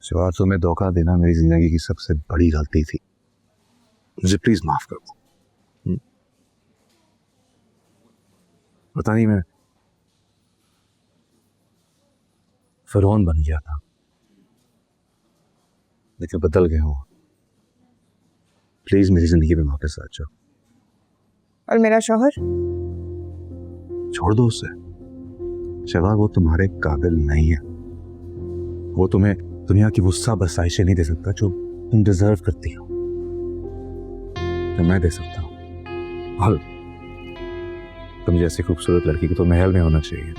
शिवा, तुम्हें धोखा देना मेरी जिंदगी की सबसे बड़ी गलती थी। मुझे प्लीज माफ कर दो। पता नहीं, मैं फिरौन बन गया था, लेकिन बदल गया हूं। प्लीज मेरी जिंदगी में वापस आ जाओ। और मेरा शौहर? छोड़ दो उसे। शिवा, वो तुम्हारे काबिल नहीं है। वो तुम्हें दुनिया की वो सब आसाइशें नहीं दे सकता जो तुम डिजर्व करती हो, जो मैं दे सकता हूं। और तुम जैसी खूबसूरत लड़की को तो महल में होना चाहिए।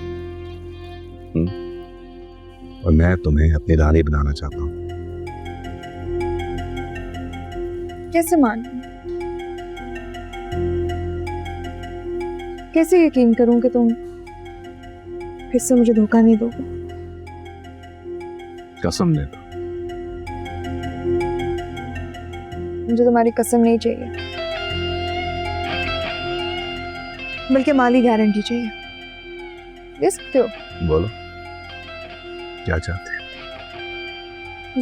और मैं तुम्हें अपनी रानी बनाना चाहता हूं। कैसे मानूं? कैसे यकीन करूं कि तुम फिर से मुझे धोखा नहीं दोगे? कसम ले लो। मुझे तुम्हारी कसम नहीं चाहिए, बल्कि माली गारंटी चाहिए। दे सकते हो? बोलो, क्या चाहते हैं?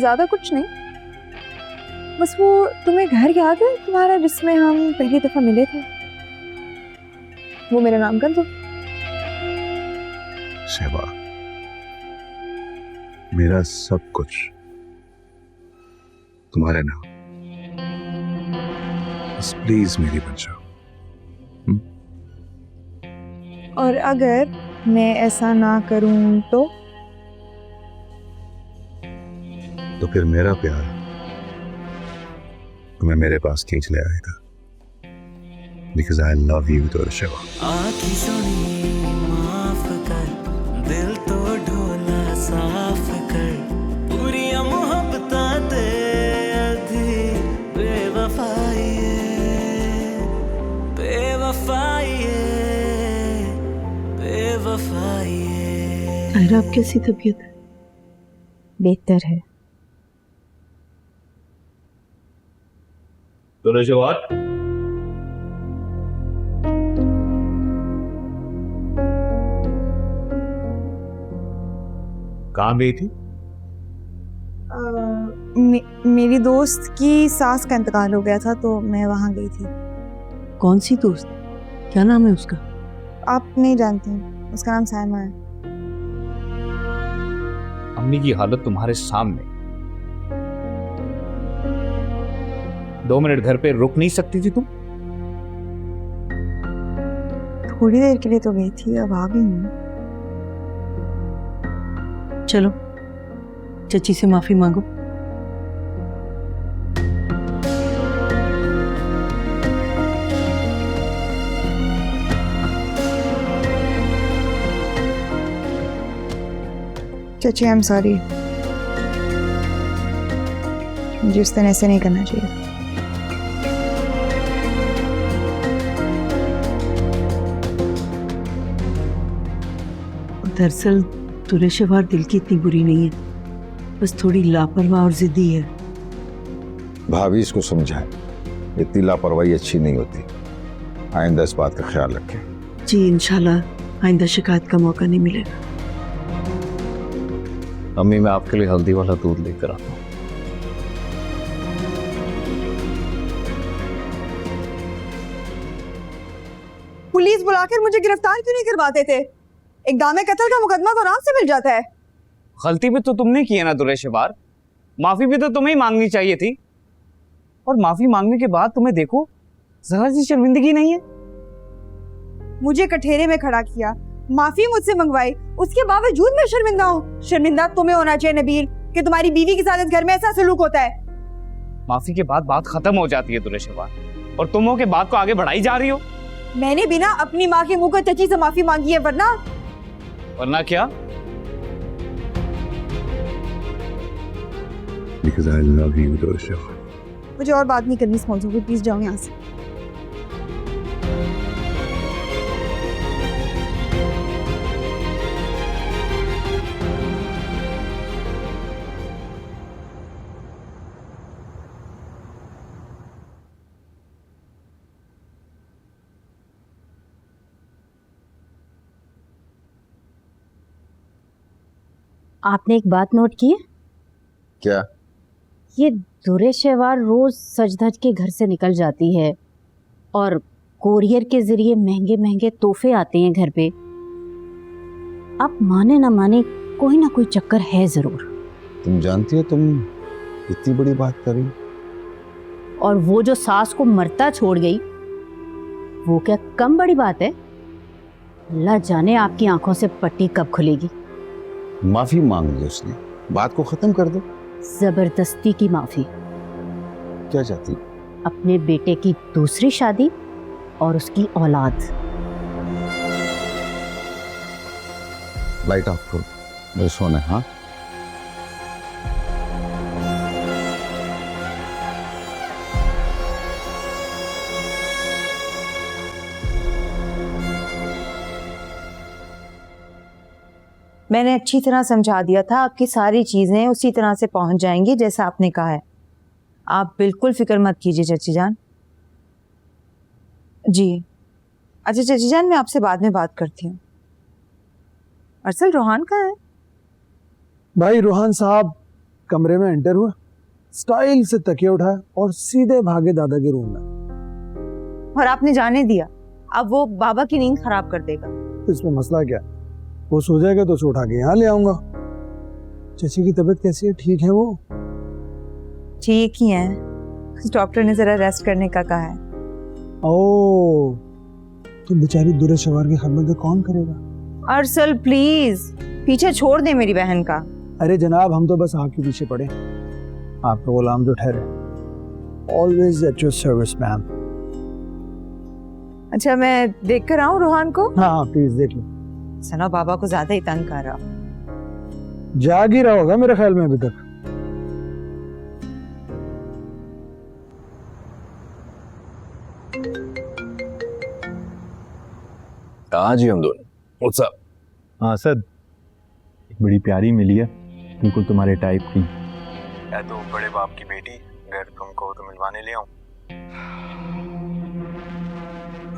ज्यादा कुछ नहीं, बस वो तुम्हें घर याद है तुम्हारा जिसमें हम पहली दफा मिले थे? वो मेरा नाम कर दो। शिवा, मेरा सब कुछ तुम्हारे नाम। बस प्लीज मेरी बन जाओ। और अगर मैं ऐसा ना करूं तो फिर मेरा प्यार तुम्हें मेरे पास खींच ले आएगा। Because I love you, तो शिवा। आँखी सुनी माफ कर, दिल तो ढोला साफ कर, पूरी मोहब्बत ते अधी बेवफाई बेवफाई बेवफाई। अरे अब कैसी तबीयत है? बेहतर है। तो शिवा, कहाँ गई थी? मेरी दोस्त की सास का इंतकाल हो गया था तो मैं वहां गई थी। कौन सी दोस्त? क्या नाम है उसका? आप नहीं जानती, उसका नाम सायमा है। अम्मी की हालत तुम्हारे सामने। 2 मिनट घर पे रुक नहीं सकती थी तुम? थोड़ी देर के लिए तो गई थी, अब आ गई हूँ। चलो चची से माफी मांगो। चाची, आई एम सॉरी, मुझे उस तरह ऐसे नहीं करना चाहिए। दरअसल तुरेशवार दिल की इतनी बुरी नहीं है, बस थोड़ी लापरवाह और जिद्दी है। भाभी इसको समझाएं, इतनी लापरवाही अच्छी नहीं होती। आइंदा इस बात का ख्याल रखें। जी इंशाल्लाह आइंदा शिकायत का मौका नहीं मिलेगा। अम्मी, मैं आपके लिए हल्दी वाला दूध लेकर आता हूँ। पुलिस बुलाकर मुझे गिरफ्तार क्यों नहीं करवाते थे? इक़दाम कत्ल का मुकदमा तो आराम से मिल जाता है। गलती भी तो तुमने की है ना दुरेशवार, माफी भी तो तुम्हें ही मांगनी चाहिए थी। और माफी मांगने के बाद तुम्हें देखो जरा सी शर्मिंदगी नहीं है। मुझे कठेरे में खड़ा किया, माफी मुझसे मंगवाई, उसके बावजूद मैं शर्मिंदा हूँ। शर्मिंदा तुम्हें होना चाहिए नबील कि तुम्हारी बीवी के साथ इस घर में ऐसा सलूक होता है। माफी के बाद बात खत्म हो जाती है दुरेशवार, और तुम हो के बात को आगे बढ़ाई जा रही हो। मैंने बिना अपनी माँ के मुंह को चची से माफी मांगी है, वरना क्या? Because I love you, तो शिवा। मुझे और बात नहीं करनी इस मौजू पे, प्लीज जाओ यहाँ से। आपने एक बात नोट की है क्या? ये दुरेशेवार रोज सज धज के घर से निकल जाती है और कोरियर के जरिए महंगे महंगे तोहफे आते हैं घर पे। आप माने ना माने कोई ना कोई चक्कर है जरूर। तुम जानती हो तुम इतनी बड़ी बात कर रही हो? और वो जो सास को मरता छोड़ गई वो क्या कम बड़ी बात है? अल्लाह जाने आपकी आंखों से पट्टी कब खुलेगी। माफी मांग ली उसने, बात को खत्म कर दो। जबरदस्ती की माफी। क्या चाहती? अपने बेटे की दूसरी शादी और उसकी औलाद। लाइट ऑफ करो, मुझे सोना है। हाँ, मैंने अच्छी तरह समझा दिया था, आपकी सारी चीजें उसी तरह से पहुंच जाएंगी जैसा आपने कहा है। आप बिल्कुल फिक्र मत कीजिए चाची जान। जी अच्छा चाची जान, मैं आपसे बाद में बात करती हूँ। अरसल रोहान कहाँ है? भाई रोहान साहब कमरे में एंटर हुआ, स्टाइल से तकिया उठाया और सीधे भागे दादा के रूम में। और आपने जाने दिया, अब वो बाबा की नींद खराब कर देगा। इसमें मसला क्या? वो सो जाएगा तो उसे उठा के यहाँ ले आऊंगा। चाची की तबीयत कैसी है? ठीक है वो? ठीक ही है, डॉक्टर ने जरा रेस्ट करने का कहा है। ओ, तो बेचारी दुरेशवार की खदमत कौन करेगा? अरसल प्लीज पीछे छोड़ दे मेरी बहन का। अरे जनाब, हम तो बस आपके पीछे पड़े, आपका गुलाम जो ठहरे। Always at your service ma'am. अच्छा मैं देख कर आऊँ रोहान को? हाँ प्लीज देख लो। सना बाबा को ज्यादा ही तंग कर रहा। जाग ही रहा होगा मेरे ख्याल में अभी तक। आज ही हम दोनों उत्सव। हाँ सर, एक बड़ी प्यारी मिली है, बिल्कुल तुम्हारे टाइप की। मैं तो बड़े बाप की बेटी, अगर तुमको तो मिलवाने ले आऊं।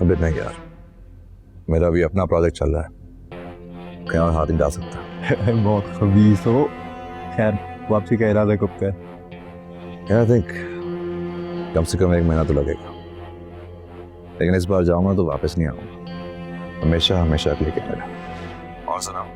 अबे नहीं यार, मेरा भी अपना प्रोजेक्ट चल रहा है, कहीं और हाथ नहीं डाल सकता। बहुत खबीस हो। खैर, वापसी का इरादा कब का है? आई थिंक कम से कम 1 महीना तो लगेगा, लेकिन इस बार जाऊंगा तो वापस नहीं आऊंगा, हमेशा हमेशा के लिए कनाडा। और सुनाओ,